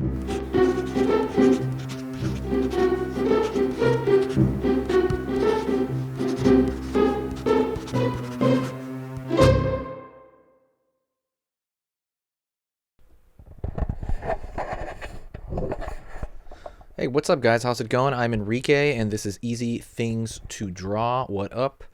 Hey, what's up, guys? How's it going? I'm Enrique, and this is Easy Things to Draw. What up?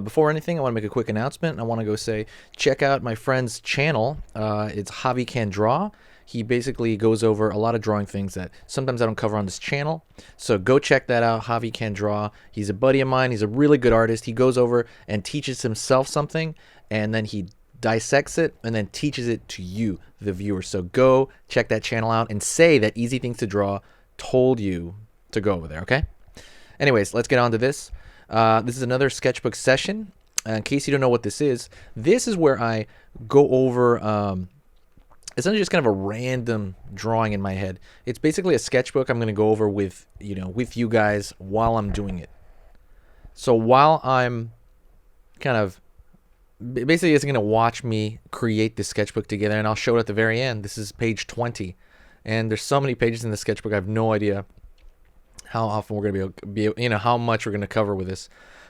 Before anything, I want to make a quick announcement. I want to go say, check out my friend's channel. It's Javi Can Draw. He basically goes over a lot of drawing things that sometimes I don't cover on this channel. So go check that out, Javi Can Draw. He's a buddy of mine. He's a really good artist. He goes over and teaches himself something, and then he dissects it and then teaches it to you, the viewer. So go check that channel out and say that Easy Things to Draw told you to go over there, okay? Anyways, let's get on to this. This is another sketchbook session. In case you don't know what this is where I go over essentially just kind of a random drawing in my head. It's basically a sketchbook I'm going to go over with you guys while I'm doing it. So while I'm kind of basically it's going to watch me create the sketchbook together, and I'll show it at the very end. This is page 20. And there's so many pages in the sketchbook, I have no idea how often we're going to be how much we're going to cover with this.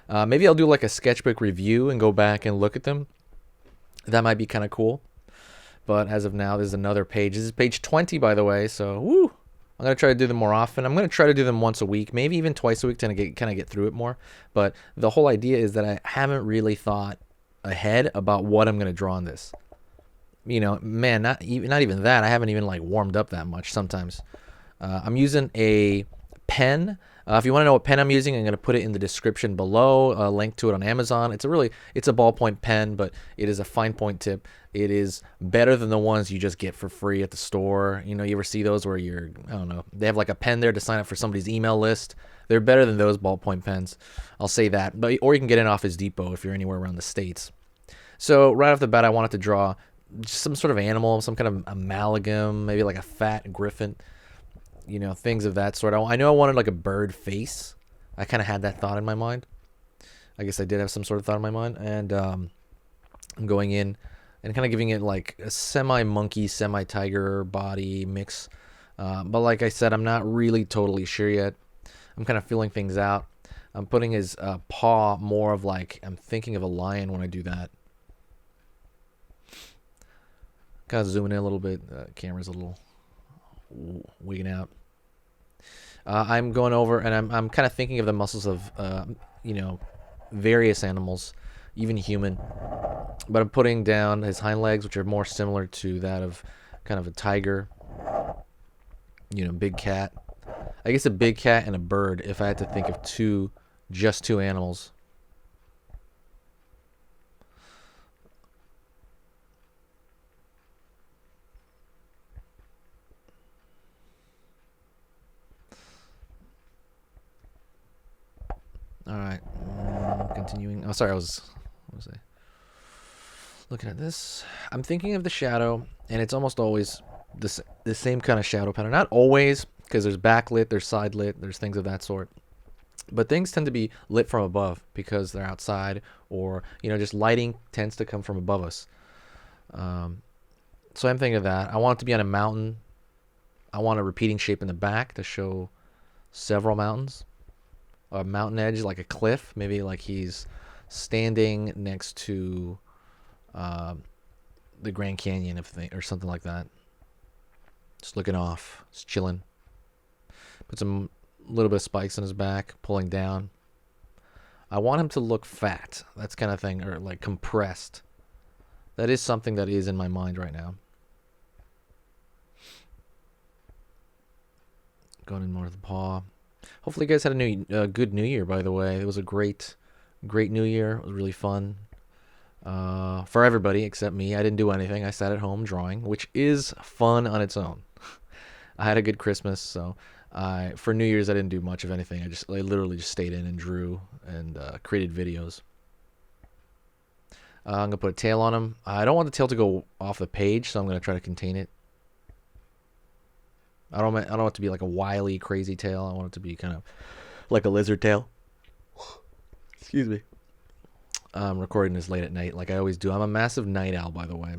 Maybe I'll do like a sketchbook review and go back and look at them. That might be kind of cool. But as of now, this is another page. This is page 20, by the way. So, woo! I'm going to try to do them more often. I'm going to try to do them once a week, maybe even twice a week to kind of get through it more. But the whole idea is that I haven't really thought ahead about what I'm going to draw on this. Man, not even that. I haven't even like warmed up that much sometimes. I'm using a pen. If you want to know what pen I'm using, I'm going to put it in the description below. A link to it on Amazon. It's a ballpoint pen, but it is a fine point tip. It is better than the ones you just get for free at the store. You ever see those where I don't know, they have like a pen there to sign up for somebody's email list. They're better than those ballpoint pens. I'll say that. Or you can get it off His Depot if you're anywhere around the States. So right off the bat, I wanted to draw just some sort of animal, some kind of amalgam, maybe like a fat griffin, things of that sort. I know I wanted like a bird face. I kind of had that thought in my mind. I guess I did have some sort of thought in my mind, and I'm going in and kind of giving it like a semi-monkey, semi-tiger body mix. But like I said, I'm not really totally sure yet. I'm kind of feeling things out. I'm putting his paw more of like, I'm thinking of a lion when I do that. Kind of zooming in a little bit. Camera's a little wigging out. I'm going over and I'm kind of thinking of the muscles of various animals, even human. But I'm putting down his hind legs, which are more similar to that of kind of a tiger. Big cat. I guess a big cat and a bird. If I had to think of just two animals. All right, continuing. Oh, sorry, what was I looking at this? I'm thinking of the shadow, and it's almost always the same kind of shadow pattern. Not always, because there's backlit, there's side lit, there's things of that sort. But things tend to be lit from above because they're outside, or just lighting tends to come from above us. So I'm thinking of that. I want it to be on a mountain. I want a repeating shape in the back to show several mountains. A mountain edge, like a cliff, maybe like he's standing next to the Grand Canyon or something like that. Just looking off, just chilling. Put some little bit of spikes on his back, pulling down. I want him to look fat, that's kind of thing, or like compressed. That is something that is in my mind right now. Going in more of the paw. Hopefully you guys had a good New Year, by the way. It was a great New Year. It was really fun for everybody except me. I didn't do anything. I sat at home drawing, which is fun on its own. I had a good Christmas, so for New Year's I didn't do much of anything. I literally just stayed in and drew and created videos. I'm gonna put a tail on him. I don't want the tail to go off the page, so I'm gonna try to contain it. I don't want it to be like a wily, crazy tail. I want it to be kind of like a lizard tail. Excuse me. I'm recording this late at night like I always do. I'm a massive night owl, by the way.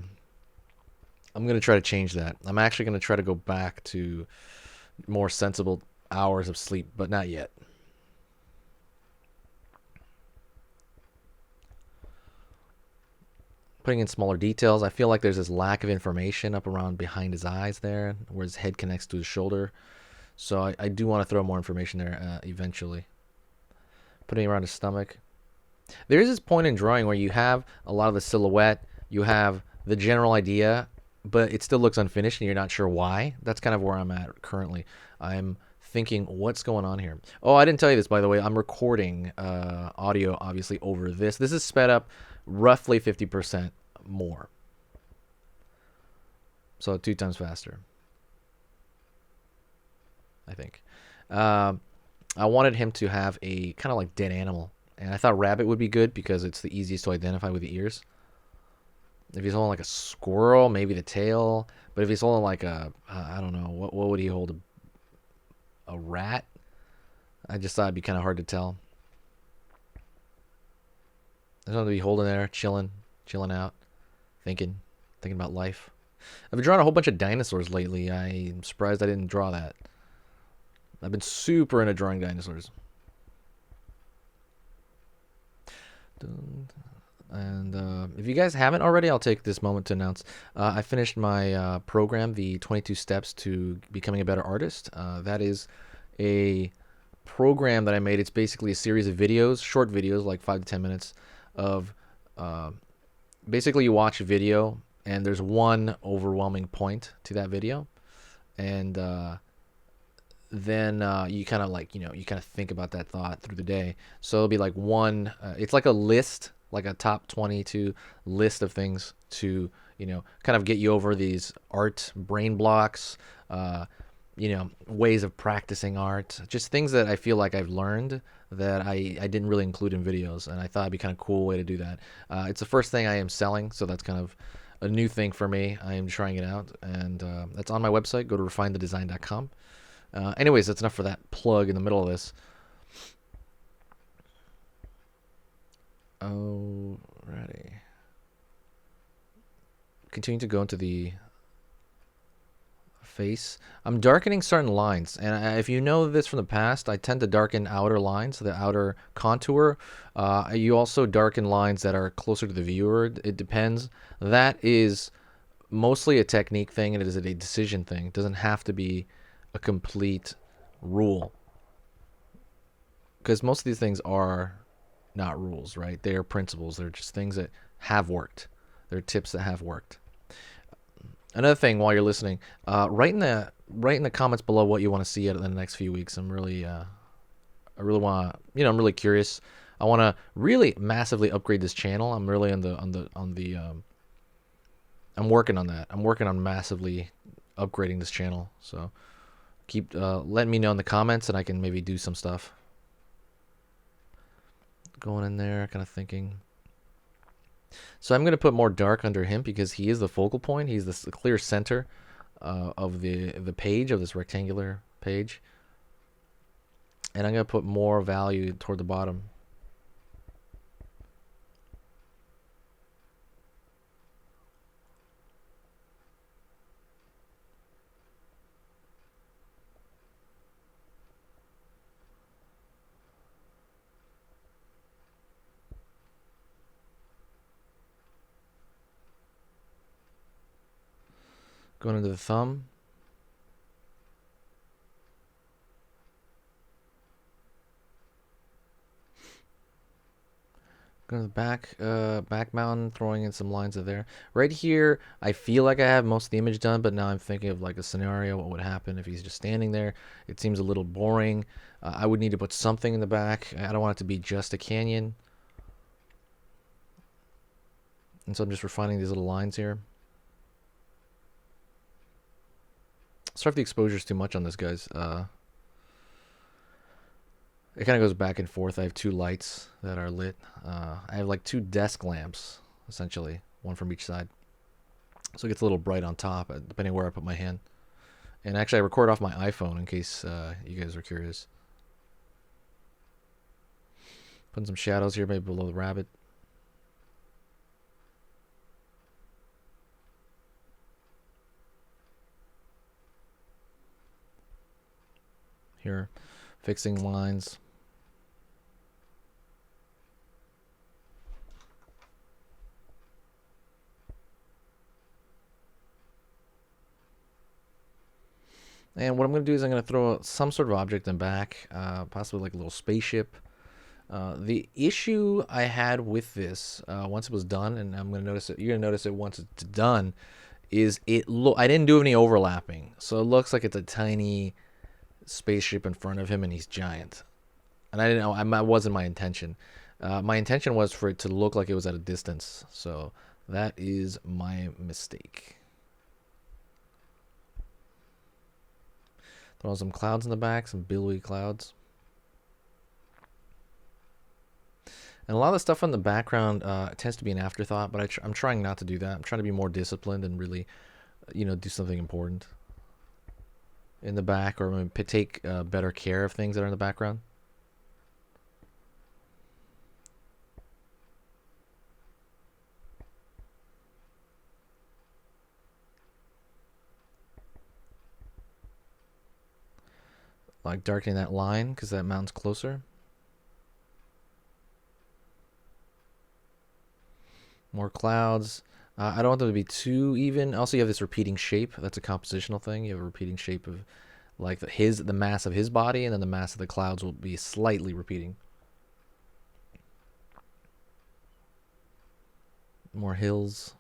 I'm going to try to change that. I'm actually going to try to go back to more sensible hours of sleep, but not yet. Putting in smaller details. I feel like there's this lack of information up around behind his eyes there, where his head connects to his shoulder. So I do want to throw more information there eventually. Putting around his stomach. There is this point in drawing where you have a lot of the silhouette, you have the general idea, but it still looks unfinished and you're not sure why. That's kind of where I'm at currently. I'm thinking, what's going on here? Oh, I didn't tell you this, by the way. I'm recording audio, obviously, over this. This is sped up roughly 50% more. So 2 times faster, I think. I wanted him to have a kind of like dead animal. And I thought rabbit would be good because it's the easiest to identify with the ears. If he's holding like a squirrel, maybe the tail. But if he's holding like I don't know, what would he hold? A rat? I just thought it'd be kind of hard to tell. There's something to be holding there, chilling out, thinking about life. I've been drawing a whole bunch of dinosaurs lately. I'm surprised I didn't draw that. I've been super into drawing dinosaurs. And if you guys haven't already, I'll take this moment to announce I finished my program, the 22 Steps to Becoming a Better Artist. That is a program that I made. It's basically a series of videos, short videos, like 5 to 10 minutes, of basically you watch a video and there's one overwhelming point to that video, and then you kind of like, you kind of think about that thought through the day. So it'll be like one, it's like a list, like a top 22 list of things to, kind of get you over these art brain blocks, ways of practicing art, just things that I feel like I've learned that I didn't really include in videos. And I thought it'd be kind of cool way to do that. It's the first thing I am selling, so that's kind of a new thing for me. I am trying it out, and that's on my website. Go to refinethedesign.com. Anyways, that's enough for that plug in the middle of this. Alrighty. Continue to go into the face. I'm darkening certain lines, and if you know this from the past, I tend to darken outer lines, the outer contour. You also darken lines that are closer to the viewer. It depends. That is mostly a technique thing, and it is a decision thing. It doesn't have to be a complete rule, because most of these things are not rules, right? They are principles. They're just things that have worked. They're tips that have worked. Another thing, while you're listening, write in the comments below what you want to see in the next few weeks. I really want to, I'm really curious. I want to really massively upgrade this channel. I'm really I'm working on that. I'm working on massively upgrading this channel. So keep letting me know in the comments, and I can maybe do some stuff. Going in there, kind of thinking. So I'm going to put more dark under him because he is the focal point. He's the clear center of the page, of this rectangular page. And I'm going to put more value toward the bottom. Going into the thumb. Going to the back mountain, throwing in some lines of there. Right here, I feel like I have most of the image done, but now I'm thinking of like a scenario. What would happen if he's just standing there? It seems a little boring. I would need to put something in the back. I don't want it to be just a canyon. And so I'm just refining these little lines here. Sorry if the exposure is too much on this, guys. It kind of goes back and forth. I have 2 lights that are lit. I have like 2 desk lamps, essentially, one from each side. So it gets a little bright on top, depending where I put my hand. And actually, I record off my iPhone in case you guys are curious. Putting some shadows here, maybe below the rabbit. here, fixing lines. And what I'm going to do is I'm going to throw some sort of object in back, possibly like a little spaceship. The issue I had with this, once it was done, and I'm going to notice it, you're going to notice it once it's done, is I didn't do any overlapping. So it looks like it's a tiny spaceship in front of him and he's giant. And I didn't know, that wasn't my intention. My intention was for it to look like it was at a distance. So that is my mistake. Throw some clouds in the back, some billowy clouds. And a lot of the stuff in the background tends to be an afterthought, but I'm trying not to do that. I'm trying to be more disciplined and really, do something important in the back, or maybe take better care of things that are in the background. Like darkening that line because that mountain's closer. More clouds. I don't want them to be too even. Also, you have this repeating shape. That's a compositional thing. You have a repeating shape of like the mass of his body, and then the mass of the clouds will be slightly repeating. More hills.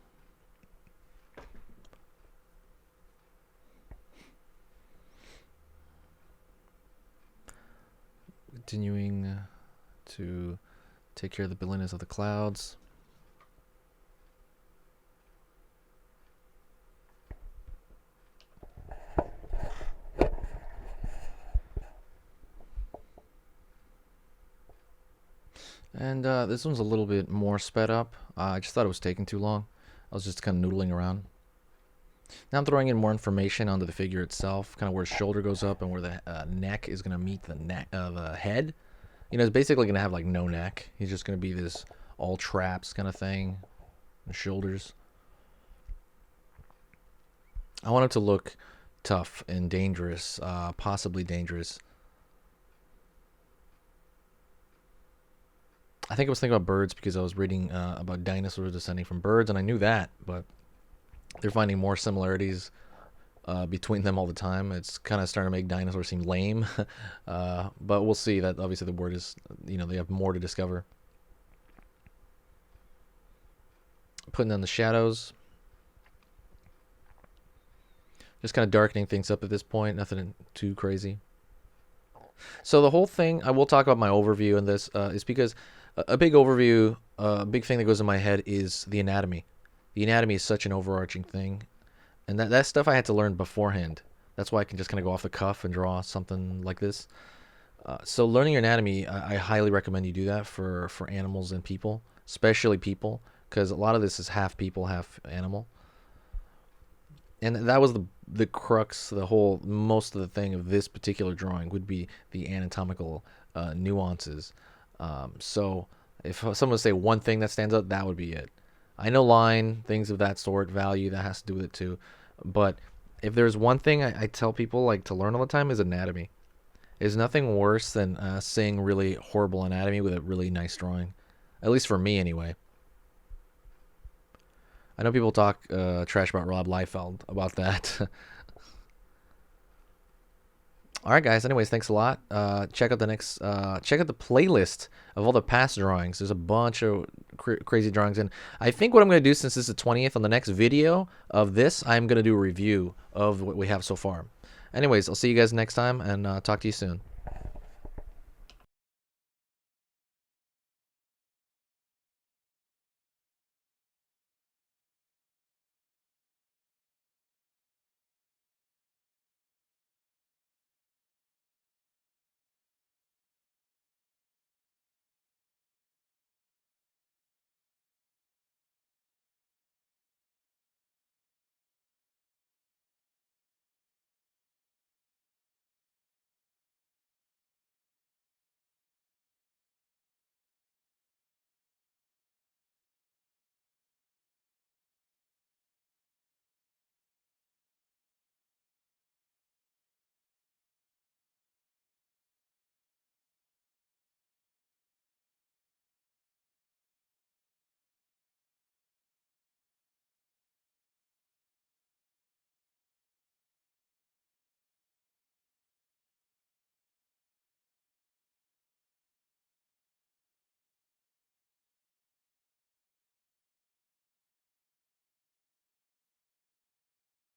Continuing to take care of the billowness of the clouds. And this one's a little bit more sped up. I just thought it was taking too long. I was just kind of noodling around. Now I'm throwing in more information onto the figure itself, kind of where his shoulder goes up and where the neck is going to meet the neck of the head. It's basically going to have like no neck. He's just going to be this all traps kind of thing. The shoulders. I want it to look tough and dangerous, possibly dangerous. I think I was thinking about birds because I was reading about dinosaurs descending from birds, and I knew that, but they're finding more similarities between them all the time. It's kind of starting to make dinosaurs seem lame, but we'll see. That obviously the word is, they have more to discover. Putting down the shadows. Just kind of darkening things up at this point. Nothing too crazy. So the whole thing, I will talk about my overview in this, is because a big overview, a big thing that goes in my head is the anatomy. The anatomy is such an overarching thing. And that stuff I had to learn beforehand. That's why I can just kind of go off the cuff and draw something like this. So learning your anatomy, I highly recommend you do that for animals and people, especially people, because a lot of this is half people, half animal. And that was the crux, most of the thing of this particular drawing would be the anatomical nuances. So if someone would say one thing that stands out, that would be it. I know line, things of that sort, value, that has to do with it too. But if there's one thing I tell people like to learn all the time is anatomy. There's nothing worse than seeing really horrible anatomy with a really nice drawing. At least for me anyway. I know people talk trash about Rob Liefeld about that. All right, guys. Anyways, thanks a lot. Check out the playlist of all the past drawings. There's a bunch of crazy drawings, and I think what I'm going to do, since this is the 20th, on the next video of this, I'm going to do a review of what we have so far. Anyways, I'll see you guys next time, and talk to you soon.